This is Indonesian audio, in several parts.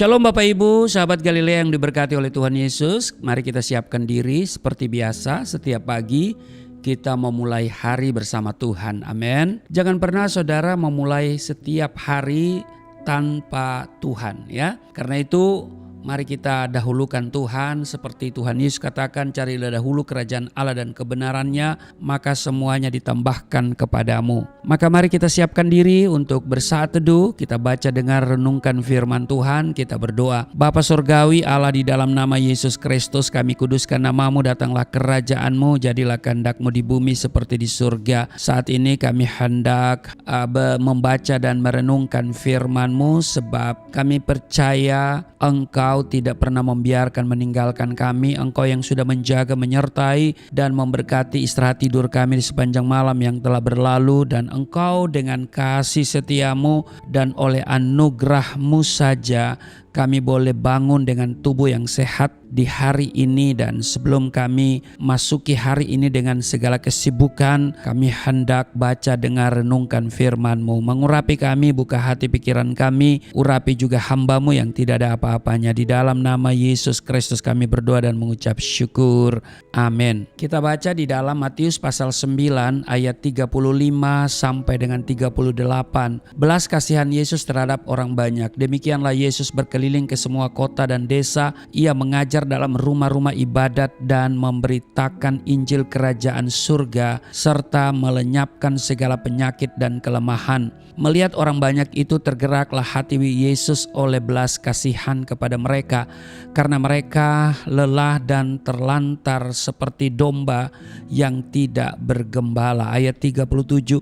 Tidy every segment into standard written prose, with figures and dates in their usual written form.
Shalom Bapak Ibu, sahabat Galilea yang diberkati oleh Tuhan Yesus. Mari kita siapkan diri seperti biasa setiap pagi kita memulai hari bersama Tuhan. Amin. Jangan pernah saudara memulai setiap hari tanpa Tuhan ya. Karena itu mari kita dahulukan Tuhan seperti Tuhan Yesus katakan, carilah dahulu kerajaan Allah dan kebenarannya, maka semuanya ditambahkan kepadamu. Maka mari kita siapkan diri untuk bersaat teduh, kita baca dengar renungkan firman Tuhan, kita berdoa. Bapa Surgawi Allah, di dalam nama Yesus Kristus kami kuduskan namamu, datanglah kerajaanmu, jadilah kehendakmu di bumi seperti di surga. Saat ini kami hendak membaca dan merenungkan firman-Mu sebab kami percaya Engkau tidak pernah membiarkan meninggalkan kami. Engkau yang sudah menjaga, menyertai dan memberkati istirahat tidur kami di sepanjang malam yang telah berlalu. Dan Engkau dengan kasih setiamu dan oleh anugerah-Mu saja kami boleh bangun dengan tubuh yang sehat di hari ini. Dan sebelum kami masuki hari ini dengan segala kesibukan, kami hendak baca, dengar, renungkan firman-Mu. Mengurapi kami, buka hati pikiran kami, urapi juga hamba-Mu yang tidak ada apa-apanya. Di dalam nama Yesus Kristus kami berdoa dan mengucap syukur. Amin. Kita baca di dalam Matius pasal 9 ayat 35 sampai dengan 38. Belas kasihan Yesus terhadap orang banyak. Demikianlah Yesus berkeliling ke semua kota dan desa. Ia mengajar dalam rumah-rumah ibadat dan memberitakan Injil kerajaan surga serta melenyapkan segala penyakit dan kelemahan. Melihat orang banyak itu, tergeraklah hati Yesus oleh belas kasihan kepada mereka, karena mereka lelah dan terlantar seperti domba yang tidak bergembala. Ayat 37.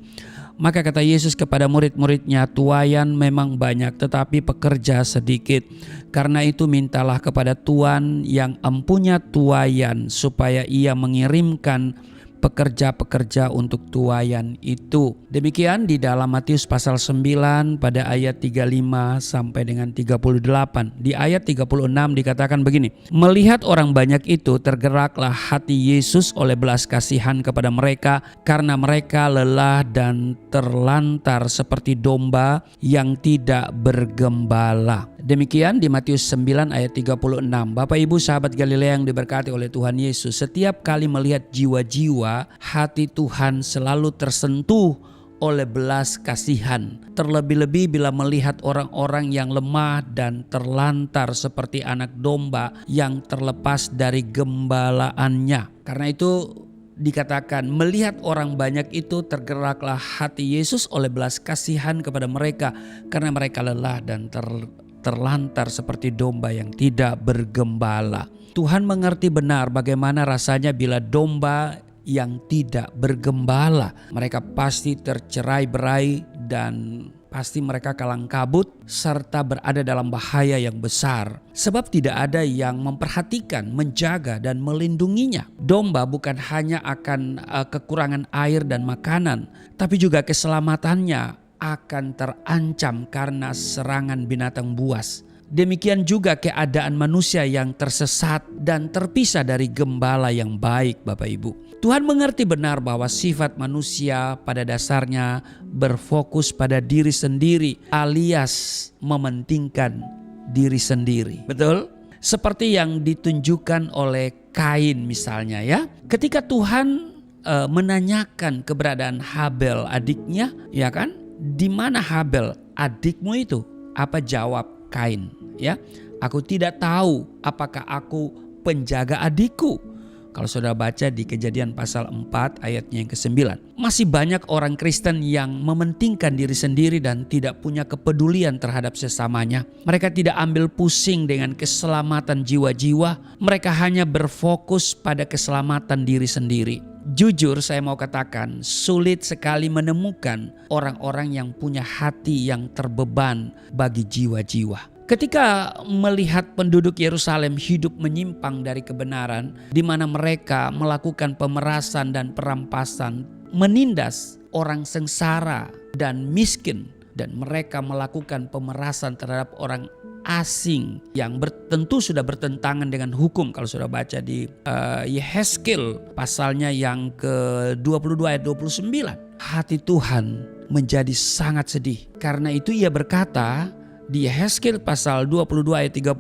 Maka kata Yesus kepada murid-muridnya, tuaian memang banyak tetapi pekerja sedikit. Karena itu mintalah kepada Tuan yang empunya tuaian supaya ia mengirimkan pekerja-pekerja untuk tuaian itu. Demikian di dalam Matius pasal 9 pada ayat 35 sampai dengan 38. Di ayat 36 dikatakan begini. Melihat orang banyak itu, tergeraklah hati Yesus oleh belas kasihan kepada mereka, karena mereka lelah dan terlantar seperti domba yang tidak bergembala. Demikian di Matius 9 ayat 36. Bapak Ibu sahabat Galilea yang diberkati oleh Tuhan Yesus, setiap kali melihat jiwa-jiwa, hati Tuhan selalu tersentuh oleh belas kasihan. Terlebih-lebih bila melihat orang-orang yang lemah dan terlantar seperti anak domba yang terlepas dari gembalaannya. Karena itu dikatakan, melihat orang banyak itu, tergeraklah hati Yesus oleh belas kasihan kepada mereka, karena mereka lelah dan terlantar seperti domba yang tidak bergembala. Tuhan mengerti benar bagaimana rasanya bila domba yang tidak bergembala. Mereka pasti tercerai-berai dan pasti mereka kalang kabut serta berada dalam bahaya yang besar. Sebab tidak ada yang memperhatikan, menjaga dan melindunginya. Domba bukan hanya akan kekurangan air dan makanan, tapi juga keselamatannya akan terancam karena serangan binatang buas. Demikian juga keadaan manusia yang tersesat dan terpisah dari gembala yang baik, Bapak Ibu. Tuhan mengerti benar bahwa sifat manusia pada dasarnya berfokus pada diri sendiri alias mementingkan diri sendiri. Betul? Seperti yang ditunjukkan oleh Kain misalnya ya. Ketika Tuhan menanyakan keberadaan Habel adiknya, ya kan? Di mana Habel adikmu itu? Apa jawab Kain? Ya, aku tidak tahu apakah aku penjaga adikku. Kalau saudara baca di Kejadian pasal 4 ayatnya yang ke-9. Masih banyak orang Kristen yang mementingkan diri sendiri dan tidak punya kepedulian terhadap sesamanya. Mereka tidak ambil pusing dengan keselamatan jiwa-jiwa. Mereka hanya berfokus pada keselamatan diri sendiri. Jujur saya mau katakan, sulit sekali menemukan orang-orang yang punya hati yang terbeban bagi jiwa-jiwa. Ketika melihat penduduk Yerusalem hidup menyimpang dari kebenaran, di mana mereka melakukan pemerasan dan perampasan, menindas orang sengsara dan miskin, dan mereka melakukan pemerasan terhadap orang asing yang tentu sudah bertentangan dengan hukum. Kalau sudah baca di Yehezkiel pasalnya yang ke-22 ayat 29. Hati Tuhan menjadi sangat sedih. Karena itu ia berkata, Di Yehezkiel pasal 22 ayat 30,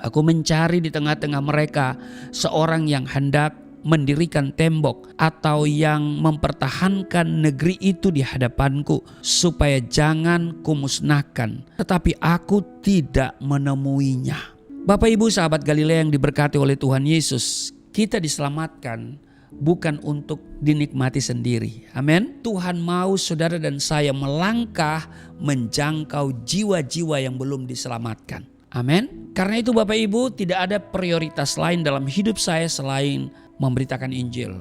aku mencari di tengah-tengah mereka seorang yang hendak mendirikan tembok atau yang mempertahankan negeri itu di hadapanku, supaya jangan kumusnahkan, tetapi aku tidak menemuinya. Bapak Ibu sahabat Galilea yang diberkati oleh Tuhan Yesus, kita diselamatkan bukan untuk dinikmati sendiri. Amin. Tuhan mau saudara dan saya melangkah menjangkau jiwa-jiwa yang belum diselamatkan. Amin. Karena itu Bapak Ibu, tidak ada prioritas lain dalam hidup saya selain memberitakan Injil.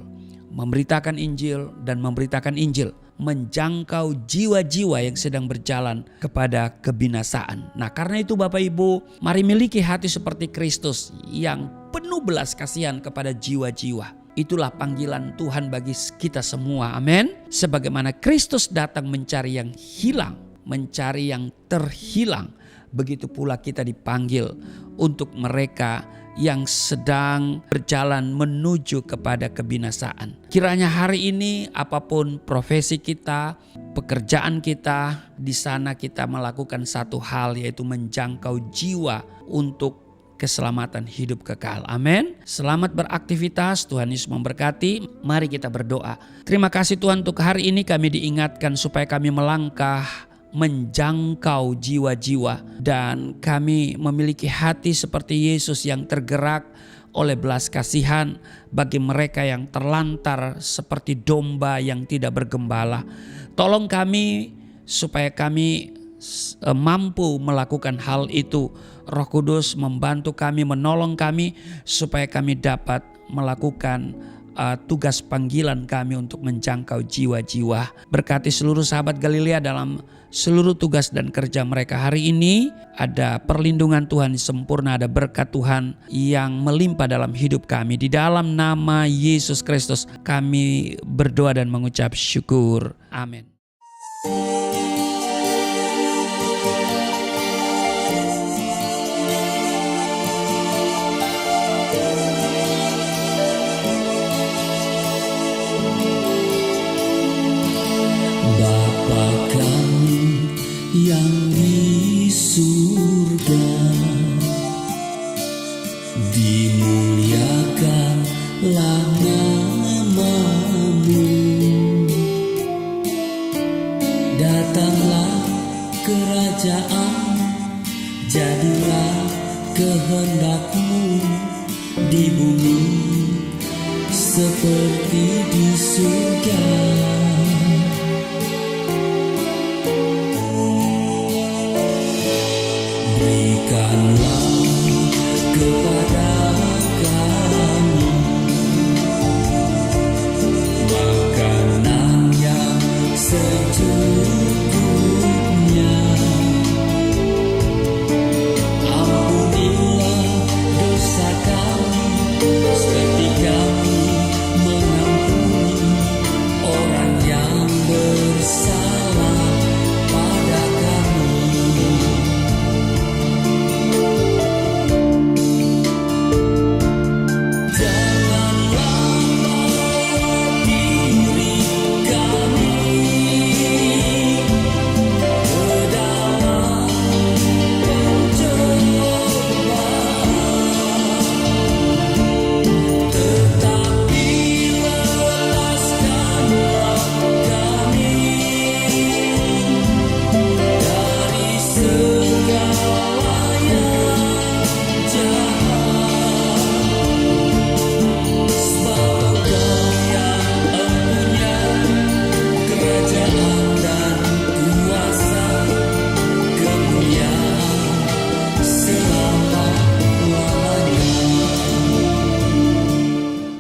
Memberitakan Injil dan memberitakan Injil. Menjangkau jiwa-jiwa yang sedang berjalan kepada kebinasaan. Nah, karena itu Bapak Ibu, mari miliki hati seperti Kristus yang penuh belas kasihan kepada jiwa-jiwa. Itulah panggilan Tuhan bagi kita semua. Amin. Sebagaimana Kristus datang mencari yang hilang, mencari yang terhilang, begitu pula kita dipanggil untuk mereka yang sedang berjalan menuju kepada kebinasaan. Kiranya hari ini apapun profesi kita, pekerjaan kita, di sana kita melakukan satu hal, yaitu menjangkau jiwa untuk keselamatan hidup kekal. Amin. Selamat beraktivitas, Tuhan Yesus memberkati. Mari kita berdoa. Terima kasih Tuhan, untuk hari ini kami diingatkan supaya kami melangkah menjangkau jiwa-jiwa, dan kami memiliki hati seperti Yesus yang tergerak oleh belas kasihan bagi mereka yang terlantar seperti domba yang tidak bergembala. Tolong kami supaya kami mampu melakukan hal itu. Roh Kudus membantu kami, menolong kami supaya kami dapat melakukan tugas panggilan kami untuk menjangkau jiwa-jiwa. Berkati seluruh sahabat Galilea dalam seluruh tugas dan kerja mereka hari ini. Ada perlindungan Tuhan sempurna, ada berkat Tuhan yang melimpah dalam hidup kami. Di dalam nama Yesus Kristus kami berdoa dan mengucap syukur. Amin. Bapa kami yang di surga, dimuliakanlah nama-Mu. Datanglah kerajaan, jadilah kehendak-Mu di bumi seperti di surga.